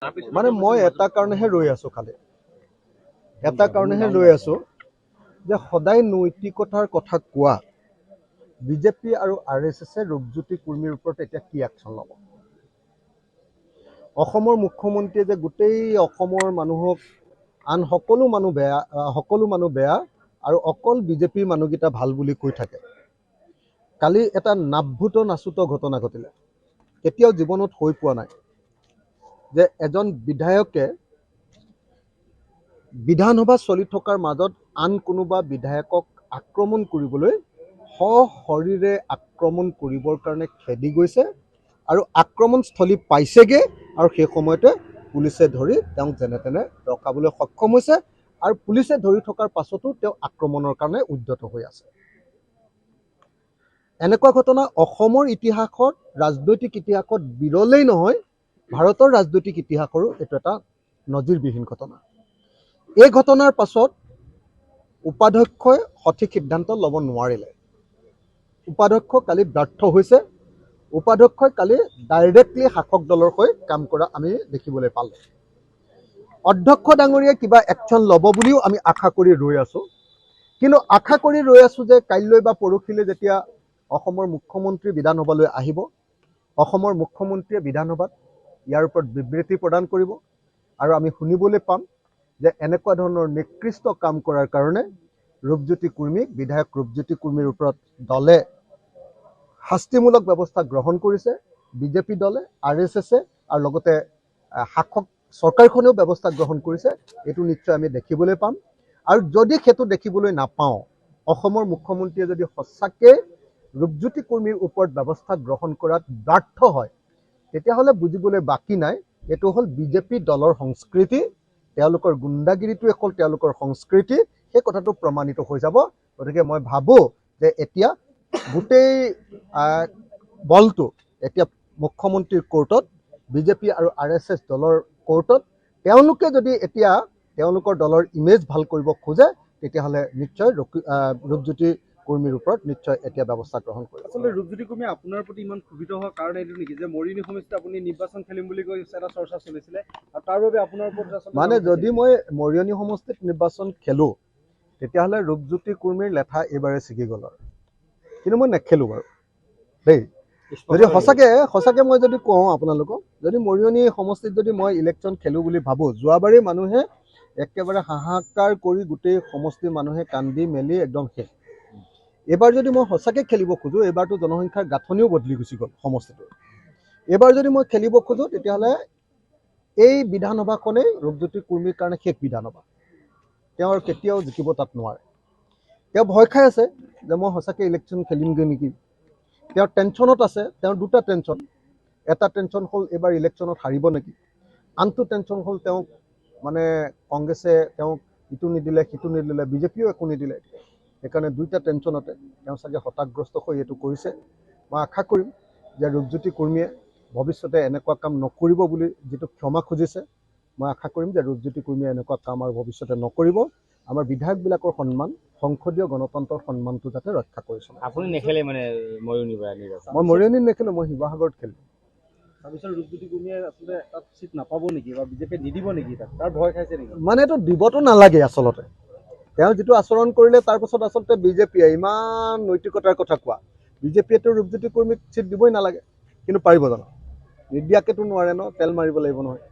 মানে মই এটা কাৰণেহে ৰৈ আছো খালি এটা কাৰণেহে ৰৈ আছো যে সদায় নৈতিকতাৰ কথা কোৱা বিজেপি আৰু আৰএছএছে ৰূপজ্যোতি কুৰ্মীৰ ওপৰত এতিয়া কি একশ্যন ল'ব। অসমৰ মুখ্যমন্ত্ৰীয়ে যে গোটেই অসমৰ মানুহক আন সকলো মানুহ বেয়া আৰু অকল বিজেপিৰ মানুহকেইটা ভাল বুলি কৈ থাকে। কালি এটা নাভূত নাচুত ঘটনা ঘটিলে, কেতিয়াও জীৱনত হৈ পোৱা নাই যে এজন বিধায়কে বিধানসভা চলি থকাৰ মাজত আন কোনোবা বিধায়কক আক্ৰমণ কৰিবলৈ সশৰীৰে আক্ৰমণ কৰিবৰ কাৰণে খেদি গৈছে আৰু আক্ৰমণস্থলী পাইছেগৈ আৰু সেই সময়তে পুলিচে ধৰি তেওঁক যেনে তেনে ৰখাবলৈ সক্ষম হৈছে আৰু পুলিচে ধৰি থকাৰ পাছতো তেওঁ আক্ৰমণৰ কাৰণে উদ্যত হৈ আছে। এনেকুৱা ঘটনা অসমৰ ইতিহাসত ৰাজনৈতিক ইতিহাসত বিৰলেই নহয়, ভাৰতৰ ৰাজনৈতিক ইতিহাসৰো এইটো এটা নজিৰবিহীন ঘটনা। এই ঘটনাৰ পাছত উপাধ্যক্ষই সঠিক সিদ্ধান্ত ল'ব নোৱাৰিলে। উপাধ্যক্ষ কালি ব্যৰ্থ হৈছে। উপাধ্যক্ষই কালি ডাইৰেক্টলি শাসক দলৰ হৈ কাম কৰা আমি দেখিবলৈ পালোঁ। অধ্যক্ষ ডাঙৰীয়াই কিবা একশ্যন ল'ব বুলিও আমি আশা কৰি ৰৈ আছোঁ, কিন্তু আশা কৰি ৰৈ আছোঁ যে কাইলৈ বা পৰহিলৈ যেতিয়া অসমৰ মুখ্যমন্ত্ৰী বিধানসভালৈ আহিব, অসমৰ মুখ্যমন্ত্ৰীয়ে বিধানসভাত ইয়াৰ ওপৰত বিবৃতি প্ৰদান কৰিব আৰু আমি শুনিবলৈ পাম যে এনেকুৱা ধৰণৰ নিকৃষ্ট কাম কৰাৰ কাৰণে ৰূপজ্যোতি কুৰ্মীক, বিধায়ক ৰূপজ্যোতি কুৰ্মীৰ ওপৰত দলে শাস্তিমূলক ব্যৱস্থা গ্ৰহণ কৰিছে, বিজেপি দলে, আৰএছএছে আৰু লগতে শাসক চৰকাৰখনেও ব্যৱস্থা গ্ৰহণ কৰিছে। এইটো নিশ্চয় আমি দেখিবলৈ পাম আৰু যদি সেইটো দেখিবলৈ নাপাওঁ, অসমৰ মুখ্যমন্ত্ৰীয়ে যদি সঁচাকৈ ৰূপজ্যোতি কুৰ্মীৰ ওপৰত ব্যৱস্থা গ্ৰহণ কৰাত ব্যৰ্থ হয়, তেতিয়াহ'লে বুজিবলৈ বাকী নাই এইটো হ'ল বিজেপি দলৰ সংস্কৃতি, তেওঁলোকৰ গুণ্ডাগিৰিটোৱে হ'ল তেওঁলোকৰ সংস্কৃতি, সেই কথাটো প্ৰমাণিত হৈ যাব। গতিকে মই ভাবোঁ যে এতিয়া গোটেই বলটো এতিয়া মুখ্যমন্ত্ৰীৰ কোৰ্টত, বিজেপি আৰু আৰএছএছ দলৰ কোৰ্টত। তেওঁলোকে যদি এতিয়া তেওঁলোকৰ দলৰ ইমেজ ভাল কৰিব খোজে তেতিয়াহ'লে নিশ্চয় ৰূপজ্যোতি কুৰ্মীৰ ওপৰত নিশ্চয় এতিয়া ব্যৱস্থা গ্ৰহণ কৰিব। আচলতে ৰূপজ্যোতি কুৰ্মীয়ে আপোনাৰ প্ৰতি ইমান ক্ষুভিত হোৱাৰ কাৰণ এইটো নেকি যে মৰিয়নি সমষ্টিত আপুনি নিৰ্বাচন খেলিম বুলি কৈ এটা চৰ্চা চলিছিলে আৰু তাৰ বাবে আপোনাৰ ওপৰত মানে যদি মই মৰিয়নি সমষ্টিত নিৰ্বাচন খেলোঁ তেতিয়াহ'লে ৰূপজ্যোতি কুৰ্মীৰ লেঠা এইবাৰে ছিগি গ'ল আৰু, কিন্তু মই নেখেলোঁ বাৰু দেই। যদি সঁচাকৈ মই যদি কওঁ আপোনালোকক, যদি মৰিয়নি সমষ্টিত যদি মই ইলেকশ্যন খেলোঁ বুলি ভাবোঁ, যোৱাবাৰেই মানুহে একেবাৰে হাহাকাৰ কৰি গোটেই সমষ্টিৰ মানুহে কান্দি মেলি একদম শেষ। এইবাৰ যদি মই সঁচাকৈ খেলিব খোজোঁ, এইবাৰতো জনসংখ্যাৰ গাঁথনিও বদলি গুচি গ'ল সমষ্টিটো। এইবাৰ যদি মই খেলিব খোজোঁ তেতিয়াহ'লে এই বিধানসভাখনেই ৰূপজ্যোতি কুৰ্মীৰ কাৰণে শেষ বিধানসভা। তেওঁ আৰু কেতিয়াও জিকিব তাত নোৱাৰে। তেওঁ ভয় খাই আছে যে মই সঁচাকৈ ইলেকশ্যন খেলিমগৈ নেকি। তেওঁৰ টেনশ্যনত আছে, তেওঁৰ দুটা টেনশ্যন। এটা টেনশ্যন হ'ল এইবাৰ ইলেকশ্যনত হাৰিব নেকি, আনটো টেনশ্যন হ'ল তেওঁক মানে কংগ্ৰেছে তেওঁক ইটো নিদিলে সিটো নিদিলে, বিজেপিও একো নিদিলে। সেইকাৰণে দুইটা টেনশ্যনতে তেওঁ চাগে হতাশগ্ৰস্ত হৈ এইটো কৰিছে। মই আশা কৰিম যে ৰূপজ্যোতি কুৰ্মীয়ে ভৱিষ্যতে এনেকুৱা কাম নকৰিব বুলি যিটো ক্ষমা খুজিছে, মই আশা কৰিম যে ৰূপজ্যোতি কুৰ্মীয়ে এনেকুৱা কাম আৰু ভৱিষ্যতে নকৰিব। আমাৰ বিধায়কবিলাকৰ সন্মান, সংসদীয় গণতন্ত্ৰৰ সন্মানটো যাতে ৰক্ষা কৰিছে। আপুনি নেখেলে মানে মৰিয়নিৰ পৰা নিৰ্বাচন? মই মৰিয়নিত নেখেলোঁ, মই শিৱসাগৰত খেলোঁ। তাৰপিছত ৰূপজ্যোতি কুৰ্মীয়ে আচলতে তাত চিট নাপাব নেকি বা বিজেপিয়ে নিদিব নেকি তাত, তাৰ ভয় খাইছে নেকি? মানে এইটো দিবতো নালাগে আচলতে। তেওঁ যিটো আচৰণ কৰিলে তাৰপাছত আচলতে বিজেপিয়ে ইমান নৈতিকতাৰ কথা কোৱা, বিজেপিয়েতো ৰূপজ্যোতি কুৰ্মীক চিট দিবই নালাগে, কিন্তু পাৰিব জানো? নিদিয়াকেতো নোৱাৰে ন, তেল মাৰিব লাগিব নহয়।